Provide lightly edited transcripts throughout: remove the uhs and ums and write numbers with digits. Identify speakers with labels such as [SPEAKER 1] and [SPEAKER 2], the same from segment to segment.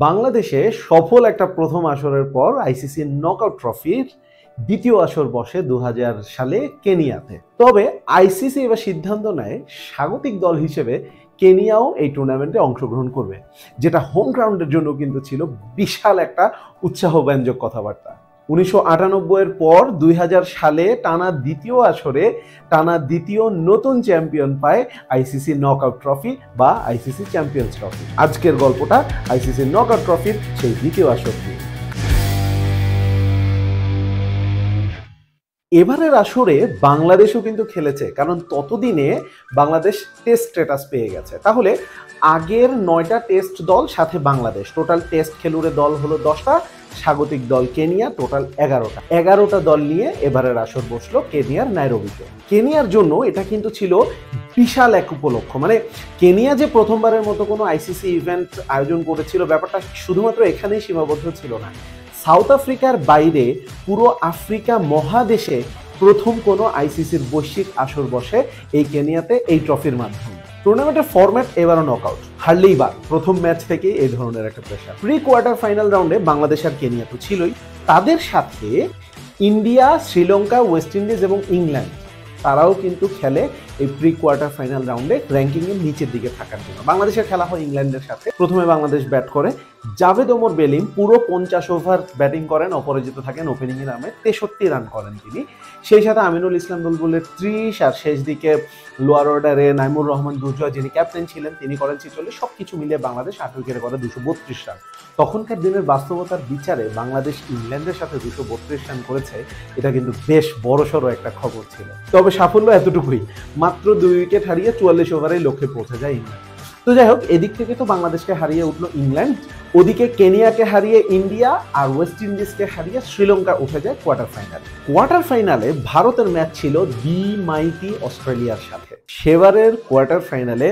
[SPEAKER 1] বাংলাদেশে সফল একটা প্রথম আসরের পর আইসিসি নকআউট ট্রফির দ্বিতীয় আসর বসে 2000 সালে কেনিয়াতে। তবে আইসিসি এবার সিদ্ধান্ত নেয় স্বাগতিক দল হিসেবে কেনিয়াও এই টুর্নামেন্টে অংশগ্রহণ করবে, যেটা হোম গ্রাউন্ডের জন্য কিন্তু ছিল বিশাল একটা উৎসাহব্যঞ্জক কথাবার্তা। 1998-এর পর 2000 সালে টানা দ্বিতীয় আসরে টানা দ্বিতীয় নতুন চ্যাম্পিয়ন পায় আইসিসি নকআউট ট্রফি বা আইসিসি চ্যাম্পিয়ন্স ট্রফি। আজকের গল্পটা আইসিসি নকআউট ট্রফির সেই দ্বিতীয় আসর নিয়ে। এবারের আসরে বাংলাদেশও কিন্তু খেলেছে, কারণ ততদিনে বাংলাদেশ টেস্ট স্ট্যাটাস পেয়ে গেছে। তাহলে আগের 9টা টেস্ট দল সাথে বাংলাদেশ, টোটাল টেস্ট খেলুড়ে দল হলো 10টা, স্বাগতিক দল কেনিয়া টোটাল 11টা দল নিয়ে এবারের আসর বসলো কেনিয়ার নাইরোবিতে। কেনিয়ার জন্য এটা কিন্তু ছিল বিশাল এক উপলক্ষ। মানে কেনিয়া যে প্রথমবারের মতো কোনো আইসিসি ইভেন্ট আয়োজন করেছিল, ব্যাপারটা শুধুমাত্র এখানেই সীমাবদ্ধ ছিল না। সাউথ আফ্রিকার বাইরে পুরো আফ্রিকা মহাদেশে প্রথম কোনো আইসিসির বৈশ্বিক আসর বসে এই কেনিয়াতে এই ট্রফির মাধ্যমে। টুর্নামেন্টের ফরম্যাট এবারও নকআউট, হারলেই বা প্রথম ম্যাচ থেকেই এই ধরনের একটা প্রেশার। প্রি কোয়ার্টার ফাইনাল রাউন্ডে বাংলাদেশ আর কেনিয়া তো ছিলই, তাদের সাথে ইন্ডিয়া, শ্রীলঙ্কা, ওয়েস্ট ইন্ডিজ এবং ইংল্যান্ড তারাও কিন্তু খেলে এই প্রি কোয়ার্টার ফাইনাল রাউন্ডে র্যাঙ্কিং এর নিচের দিকে থাকার জন্য। বাংলাদেশের খেলা হয় ইংল্যান্ডের সাথে। প্রথমে বাংলাদেশ ব্যাট করে, জাভেদ ওমর বেলিম পুরো 50 ওভার ব্যাটিং করেন, অপরাজিত থাকেন, ওপেনিং এ নামে 63 রান করেন তিনি। সেই সাথে আমিনুল ইসলাম বুলবুলের 30, আর শেষ দিকে লোয়ার অর্ডারে নাইমুর রহমান দুর্জয় যিনি ক্যাপ্টেন ছিলেন তিনি করেন 46। সবকিছু মিলিয়ে বাংলাদেশ 8 উইকেটে করে 232 রান। তখনকার দিনের বাস্তবতার বিচারে বাংলাদেশ ইংল্যান্ডের সাথে 232 রান করেছে, এটা কিন্তু বেশ বড়সড় একটা খবর ছিল। তবে সাফল্য এতটুকুই, মাত্র 2 উইকেট হারিয়ে 44 ওভারেই লক্ষ্যে পৌঁছে যায় ইংল্যান্ড। তো যাই হোক, এদিক থেকে তো বাংলাদেশকে হারিয়ে উঠলো ইংল্যান্ড, ওদিকে কেনিয়াকে হারিয়ে ইন্ডিয়া, আর ওয়েস্ট ইন্ডিজকে হারিয়ে শ্রীলঙ্কা উঠে যায় কোয়ার্টার ফাইনালে। কোয়ার্টার ফাইনালে ভারতের ম্যাচ ছিল দি মাইটি অস্ট্রেলিয়ার সাথে। সেবারের কোয়ার্টার ফাইনালে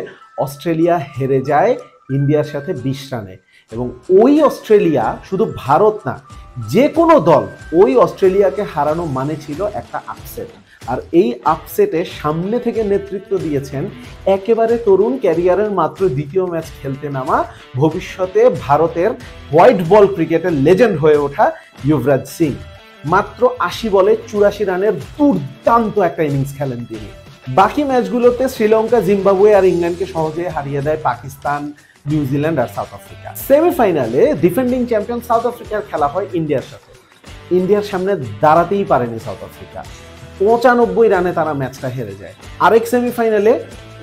[SPEAKER 1] অস্ট্রেলিয়া হেরে যায় ইন্ডিয়ার সাথে 20 রানে, এবং ওই অস্ট্রেলিয়া শুধু ভারত না, যে কোনো দল ওই অস্ট্রেলিয়াকে হারানো মানে ছিল একটা আপসেট। আর এই আপসেটে সামনে থেকে নেতৃত্ব দিয়েছেন একেবারে তরুণ, ক্যারিয়ারের মাত্র দ্বিতীয় ম্যাচ খেলতে নামা, ভবিষ্যতে ভারতের হোয়াইট বল ক্রিকেটের লেজেন্ড হয়ে ওঠা যুবরাজ সিং। মাত্র 80 বলে 84 রানের দুর্দান্ত একটা ইনিংস খেলেন তিনি। বাকি ম্যাচগুলোতে শ্রীলঙ্কা, জিম্বাবুয়ে আর ইংল্যান্ডকে সহজে হারিয়ে দেয় পাকিস্তান, নিউজিল্যান্ড আর সাউথ আফ্রিকা। সেমিফাইনালে ডিফেন্ডিং চ্যাম্পিয়ন সাউথ আফ্রিকার খেলা হয় ইন্ডিয়ার সাথে। ইন্ডিয়ার সামনে দাঁড়াতেই পারেনি সাউথ আফ্রিকা, 95 রানে তারা ম্যাচটা হেরে যায়। আরেক সেমিফাইনালে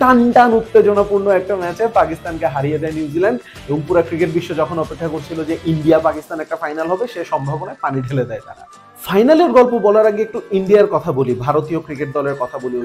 [SPEAKER 1] টান উত্তেজনাপূর্ণ একটা ম্যাচে পাকিস্তানকে হারিয়ে দেয় নিউজিল্যান্ড, এবং পুরো ক্রিকেট বিশ্ব যখন অপেক্ষা করছিল যে ইন্ডিয়া পাকিস্তান একটা ফাইনাল হবে, সে সম্ভাবনায় পানি ঢেলে দেয় তারা। ফাইনালের গল্প বলার আগে একটু ইন্ডিয়ার কথা বলি, ভারতীয় ক্রিকেট দলের কথা বলি।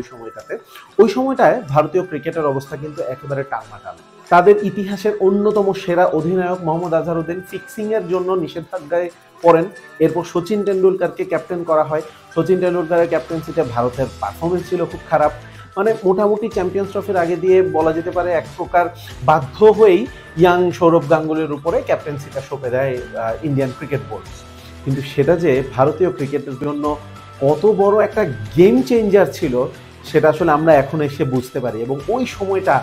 [SPEAKER 1] ওই সময়টায় ভারতীয় ক্রিকেটের অবস্থা কিন্তু একেবারে টালমাটাল। তাদের ইতিহাসের অন্যতম সেরা অধিনায়ক মোহাম্মদ আজহারউদ্দিন ফিক্সিং এর জন্য নিষেধাজ্ঞায় পড়েন। এরপর সচিন টেন্ডুলকারকে ক্যাপ্টেন করা হয়। সচিন টেন্ডুলকারের ক্যাপ্টেন্সিতে ভারতের পারফরমেন্স ছিল খুব খারাপ। মানে মোটামুটি চ্যাম্পিয়ন্স ট্রফির আগে দিয়ে বলা যেতে পারে এক প্রকার বাধ্য হয়েই ইয়াং সৌরভ গাঙ্গুলির উপরে ক্যাপ্টেন্সিটা সঁপে দেয় ইন্ডিয়ান ক্রিকেট বোর্ড। কিন্তু সেটা যে ভারতীয় ক্রিকেটের জন্য কত বড় একটা গেম চেঞ্জার ছিল, সেটা আসলে আমরা এখন এসে বুঝতে পারি। এবং ওই সময়টা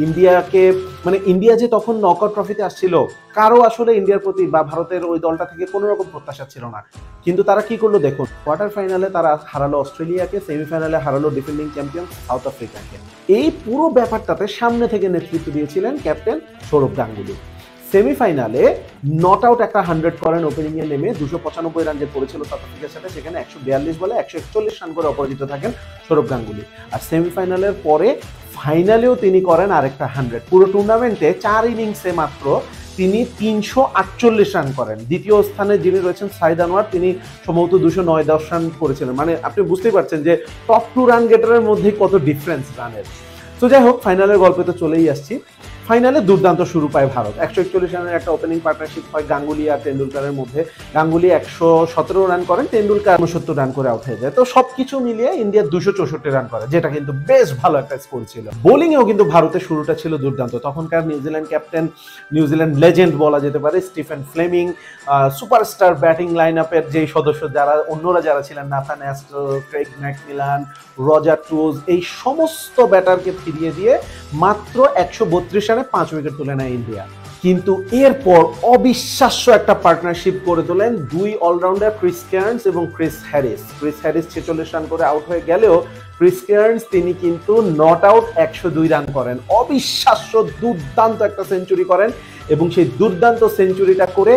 [SPEAKER 1] ইন্ডিয়াকে, মানে ইন্ডিয়া যে তখন নকআউট ট্রফিতে আসছিল, কারো আসলে ইন্ডিয়ার প্রতি বা ভারতের ওই দলটা থেকে কোনো রকম প্রত্যাশা ছিল না। কিন্তু তারা কি করলো দেখুন, কোয়ার্টার ফাইনালে তারা হারালো অস্ট্রেলিয়াকে, সেমিফাইনালে হারালো ডিফেন্ডিং চ্যাম্পিয়ন সাউথ আফ্রিকাকে। এই পুরো ব্যাপারটাতে সামনে থেকে নেতৃত্ব দিয়েছিলেন ক্যাপ্টেন সৌরভ গাঙ্গুলি। সেমিফাইনালে নট আউট একটা 100 করেন ওপেনিং এ নেমে, 295 রান যে করেছিল সাউথ আফ্রিকার সাথে, সেখানে 142 বলে 141 রান করে অপরাজিত থাকেন সৌরভ গাঙ্গুলি। আর সেমিফাইনালের পরে ফাইনালেও তিনি করেন আরেকটা 100। পুরো টুর্নামেন্টে 4 ইনিংসে মাত্র তিনি 348 রান করেন। দ্বিতীয় স্থানে যিনি রয়েছেন সাইদ আনোয়ার, তিনি সম্ভবত 209-10 রান করেছিলেন। মানে আপনি বুঝতেই পারছেন যে টপ 2 রান গেটারের মধ্যে কত ডিফারেন্স রানের। তো যাই হোক, ফাইনালের গল্পে তো চলেই আসছি। ফাইনালে দুর্দান্ত শুরু পায় ভারত। 141 রানের একটা ওপেনিং পার্টনারশিপ হয় গাঙ্গুলি আর টেন্ডুলকারের মধ্যে। গাঙ্গুলি 117 রান করেন, টেন্ডুলকার 69 রান করে আউট হয়ে যায়। তো সবকিছু মিলিয়ে ইন্ডিয়া 264 রান করে, যেটা কিন্তু বেশ ভালো একটা স্কোর ছিল। বোলিংয়েও কিন্তু ভারতের শুরুটা ছিল দুর্দান্ত। তখনকার নিউজিল্যান্ড ক্যাপ্টেন, নিউজিল্যান্ড লেজেন্ড বলা যেতে পারে, Stephen Fleming, superstar batting line আপের যেই সদস্য যারা অন্যরা যারা ছিলেন, Nathan Astle, Craig McMillan, Roger Twose, এই সমস্ত ব্যাটারকে ফিরিয়ে দিয়ে মাত্র 132 রানে 5 উইকেট তুলে নেয় ইন্ডিয়া। কিন্তু এরপর অবিশ্বাস্য একটা পার্টনারশিপ করে তোলেন দুই অলরাউন্ডার ক্রিস কেয়ার্নস এবং Chris Harris. Chris Harris 46 run করে আউট হয়ে গেলেও ক্রিস কেয়ার্নস তিনি কিন্তু নট আউট 102 রান করেন, অবিশ্বাস্য দুর্দান্ত একটা সেঞ্চুরি করেন এবং সেই দুর্দান্ত সেঞ্চুরিটা করে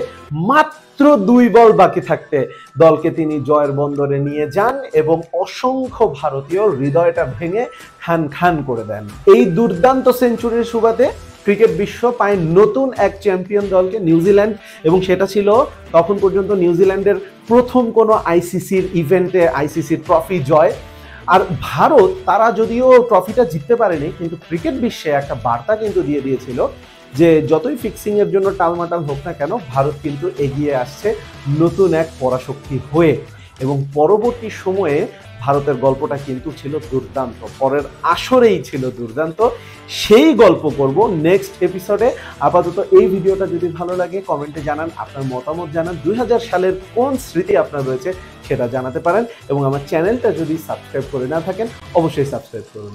[SPEAKER 1] মাত্র 2 বল বাকি থাকতে দলকে তিনি জয়ের বন্দরে নিয়ে যান এবং অসংখ্য ভারতীয় হৃদয়টা ভেঙে খান খান করে দেন। এই দুর্দান্ত সেঞ্চুরির সুবাদে ক্রিকেট বিশ্ব পায় নতুন এক চ্যাম্পিয়ন দলকে, নিউজিল্যান্ড, এবং সেটা ছিল তখন পর্যন্ত নিউজিল্যান্ডের প্রথম কোনো আইসিসির ইভেন্টে আইসিসির ট্রফি জয়। আর ভারত তারা যদিও ট্রফিটা জিততে পারেনি, কিন্তু ক্রিকেট বিশ্বে একটা বার্তা কিন্তু দিয়ে দিয়েছিল যে যতই ফিক্সিং এর জন্য টালমাটাল হোক না কেন, ভারত কিন্তু এগিয়ে আসছে নতুন এক পরাশক্তি হয়ে। এবং পরবর্তী সময়ে ভারতের গল্পটা কিন্তু ছিল দুর্দান্ত, পরের আসরেই ছিল দুর্দান্ত। সেই গল্প করব নেক্সট এপিসোডে। আপাতত এই ভিডিওটা যদি ভালো লাগে কমেন্টে জানান, আপনার মতামত জানান, 2000 সালের কোন স্মৃতি আপনার রয়েছে সেটা জানাতে পারেন এবং আমার চ্যানেলটা যদি সাবস্ক্রাইব করে না থাকেন অবশ্যই সাবস্ক্রাইব করুন।